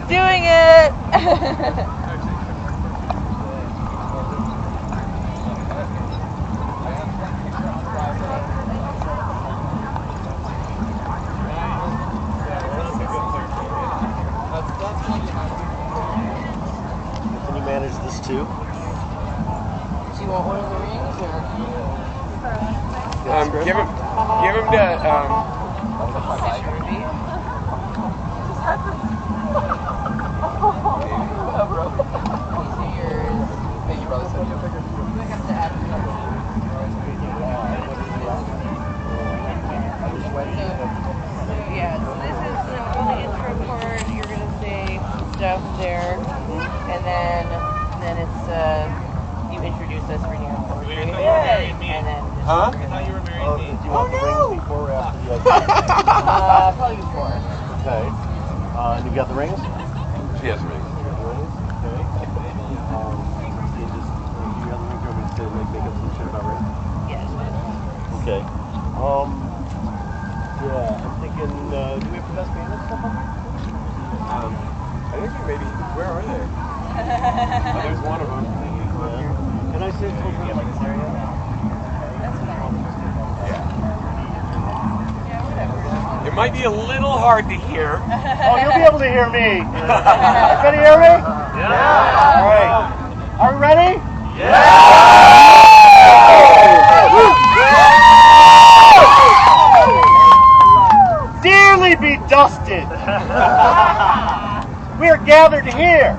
Doing it! Can you manage this too? Do you want one of the rings or? Give him the Yeah, so this is on the intro part. You're gonna say stuff there, and then it's you introduce us reading our poetry, and then Huh? I thought you were married me. Do you want the rings before or after the probably before. Okay. And you got the rings? Yes, rings. Okay. You just do you have the rings or want me to make up some shit about rings? Yes. Okay. Yeah, I'm thinking, do we have the best band and stuff on there? I think maybe. Where are they? Oh, there's one of them. Yeah. Can I sit over here like this area? It might be a little hard to hear. Oh, you'll be able to hear me. Everybody hear me? Yeah. All right. Are we ready? Dearly be dusted. We are gathered here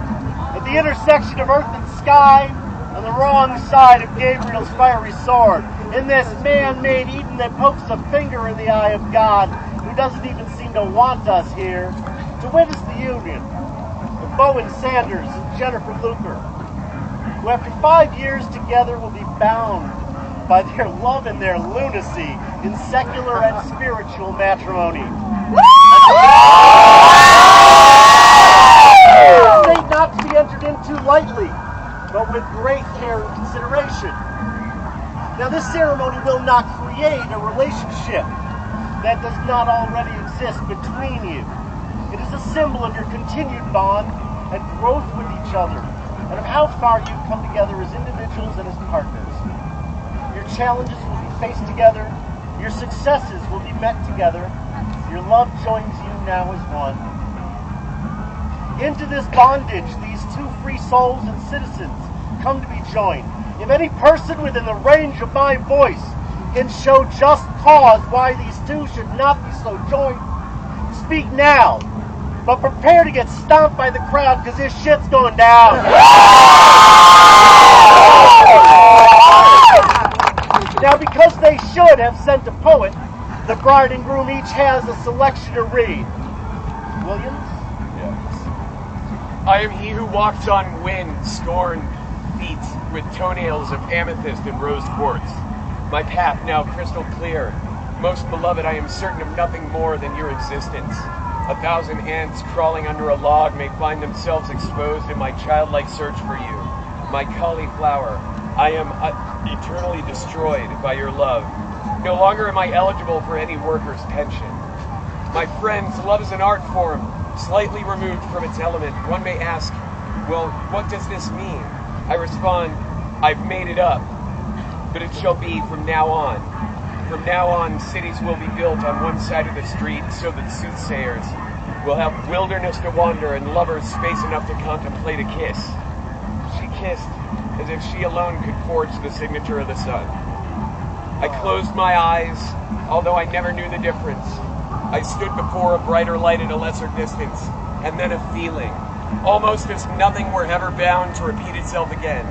at the intersection of earth and sky on the wrong side of Gabriel's fiery sword in this man-made Eden that pokes a finger in the eye of God, who doesn't even seem to want us here, to witness the union of Bowen Sanders and Jennifer Luker, who after 5 years together will be bound by their love and their lunacy in secular and spiritual matrimony. A state not to be entered into lightly, but with great care and consideration. Now, this ceremony will not create a relationship that does not already exist between you. It is a symbol of your continued bond and growth with each other, and of how far you've come together as individuals and as partners. Your challenges will be faced together, your successes will be met together, your love joins you now as one. Into this bondage, these two free souls and citizens come to be joined. If any person within the range of my voice can show just cause why these two should not be so joined, speak now, but prepare to get stomped by the crowd because this shit's going down. Now, because they should have sent a poet, the bride and groom each has a selection to read. Williams? I am he who walks on wind, scorn feet with toenails of amethyst and rose quartz. My path now crystal clear. Most beloved, I am certain of nothing more than your existence. 1,000 ants crawling under a log may find themselves exposed in my childlike search for you. My cauliflower, I am eternally destroyed by your love. No longer am I eligible for any worker's pension. My friends, love is an art form, slightly removed from its element. One may ask, well, what does this mean? I respond, I've made it up, but it shall be from now on. From now on, cities will be built on one side of the street so that soothsayers will have wilderness to wander and lovers space enough to contemplate a kiss. She kissed as if she alone could forge the signature of the sun. I closed my eyes, although I never knew the difference. I stood before a brighter light at a lesser distance, and then a feeling, almost as nothing were ever bound to repeat itself again.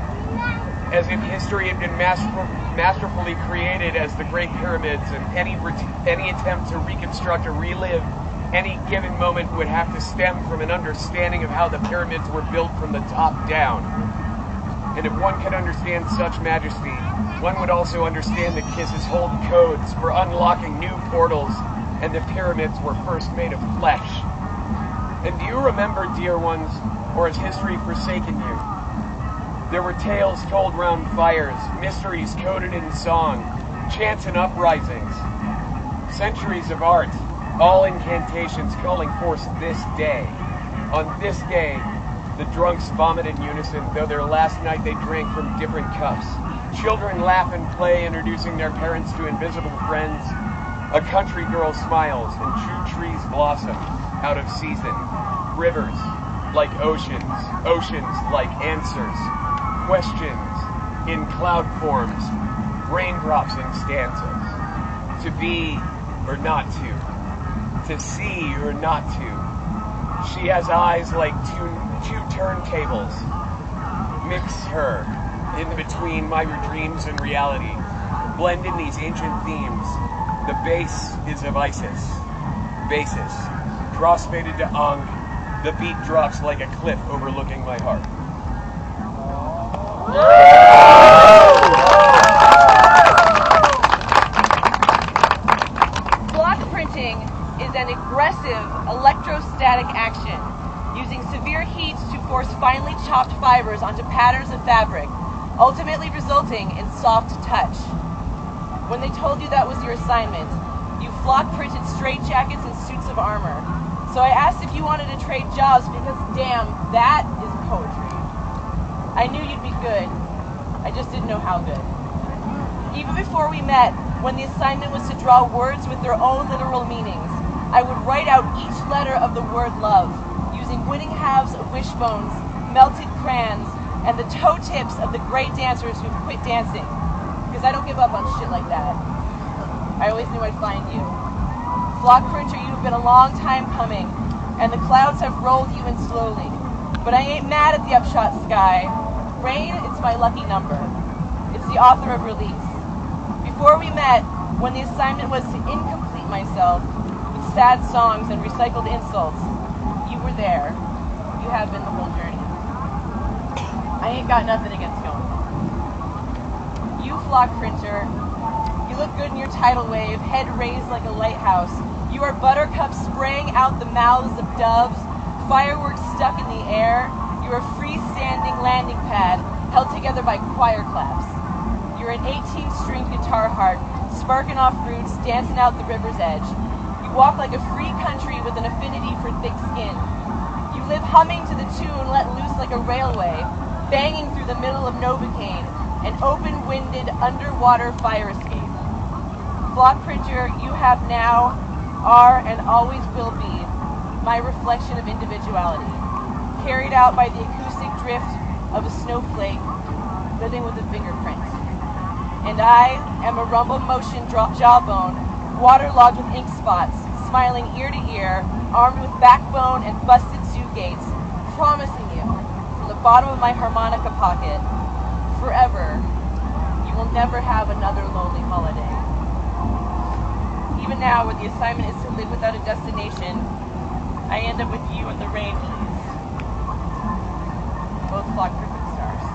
As if history had been masterfully created as the Great Pyramids, and any attempt to reconstruct or relive any given moment would have to stem from an understanding of how the pyramids were built from the top down. And if one could understand such majesty, one would also understand that kisses hold codes for unlocking new portals, and the pyramids were first made of flesh. And do you remember, dear ones, or has history forsaken you? There were tales told round fires, mysteries coded in song, chants and uprisings, centuries of art, all incantations calling forth this day. On this day, the drunks vomit in unison, though their last night they drank from different cups. Children laugh and play, introducing their parents to invisible friends. A country girl smiles, and true trees blossom out of season. Rivers like oceans, oceans like answers. Questions in cloud forms, raindrops in stanzas. To be or not to see or not to. She has eyes like two turntables. Mix her in between my dreams and reality. Blend in these ancient themes. The base is of Isis. Basis. Crossfaded to Ankh. The beat drops like a cliff overlooking my heart. Block printing is an aggressive electrostatic action using severe heat to force finely chopped fibers onto patterns of fabric, ultimately resulting in soft touch. When they told you that was your assignment, you flock printed straitjackets and suits of armor. So I asked if you wanted to trade jobs because damn, that is poetry. I knew you'd be good. I just didn't know how good. Even before we met, when the assignment was to draw words with their own literal meanings, I would write out each letter of the word love, using winning halves of wishbones, melted crayons, and the toe tips of the great dancers who've quit dancing. Because I don't give up on shit like that. I always knew I'd find you. Flock printer, you've been a long time coming, and the clouds have rolled you in slowly. But I ain't mad at the upshot sky. Rain, it's my lucky number. It's the author of release. Before we met, when the assignment was to incomplete myself with sad songs and recycled insults, you were there. You have been the whole journey. I ain't got nothing against going. You, flock printer, you look good in your tidal wave, head raised like a lighthouse. You are buttercups spraying out the mouths of doves, fireworks stuck in the air. You're a freestanding landing pad held together by choir claps. You're an 18-string guitar harp, sparking off roots, dancing out the river's edge. You walk like a free country with an affinity for thick skin. You live humming to the tune let loose like a railway, banging through the middle of Novocaine, an open-winded underwater fire escape. Block printer, you have now, are, and always will be my reflection of individuality, carried out by the acoustic drift of a snowflake living with a fingerprint. And I am a rumble motion jawbone, waterlogged with ink spots, smiling ear to ear, armed with backbone and busted suit gates, promising you, from the bottom of my harmonica pocket, forever, you will never have another lonely holiday. Even now, where the assignment is to live without a destination, I end up with you and the rain keys. Both flock perfect stars.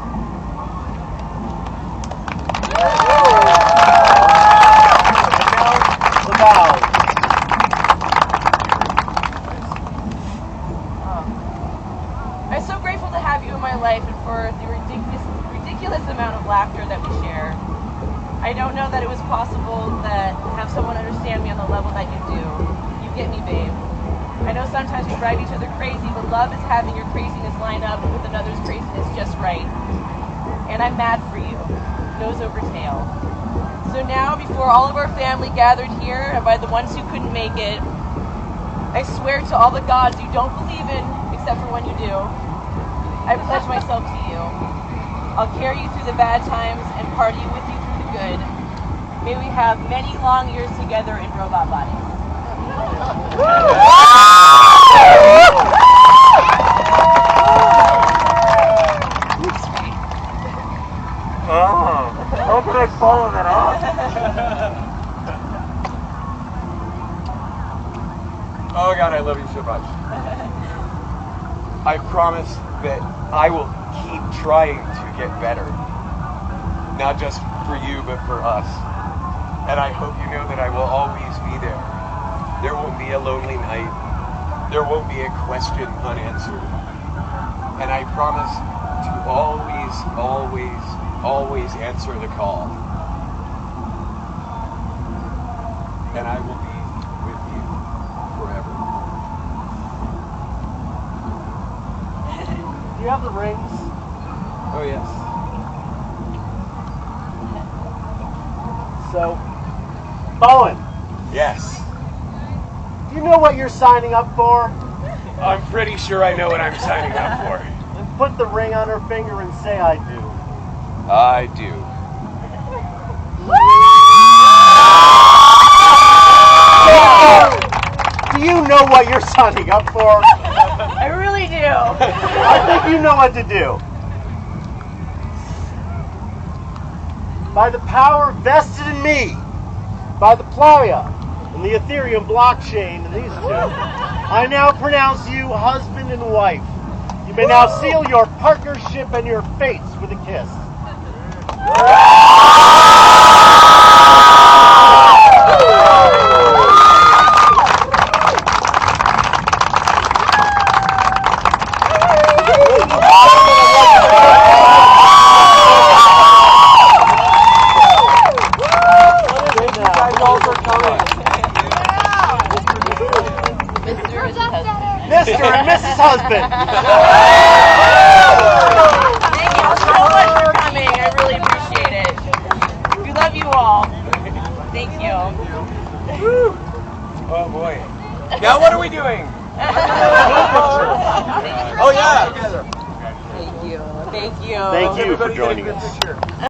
I'm so grateful to have you in my life and for the ridiculous amount of laughter that we share. I don't know that it was possible that have someone understand me on the level that you do. You get me, babe. I know sometimes we drive each other crazy, but love is having your craziness line up with another's craziness just right. And I'm mad for you, nose over tail. So now, before all of our family gathered here, and by the ones who couldn't make it, I swear to all the gods you don't believe in, except for when you do, I pledge myself to you. I'll carry you through the bad times and party with you through the good. May we have many long years together in robot bodies. How could I follow that up? Oh God, I love you so much. I promise that I will keep trying to get better. Not just for you, but for us. And I hope you know that I will always be there. There won't be a lonely night. There won't be a question unanswered. And I promise to always, always, always answer the call. And I will be with you forever. Do you have the rings? Oh, yes. So, Bowen, Yes. do you know what you're signing up for? I'm pretty sure I know what I'm signing up for. Then put the ring on her finger and say I do. I do. Do you know what you're signing up for? I really do. I think you know what to do. By the power vested in me, by the Playa and the Ethereum blockchain and these two, I now pronounce you husband and wife. You may now seal your partnership and your fates with a kiss. Mr. and Mrs. Husband. Thank you so much for coming. I really appreciate it. We love you all. Thank you. Oh boy. Now what are we doing? Oh yeah. Thank you. Thank you. Thank you for Everybody get a joining good us. picture.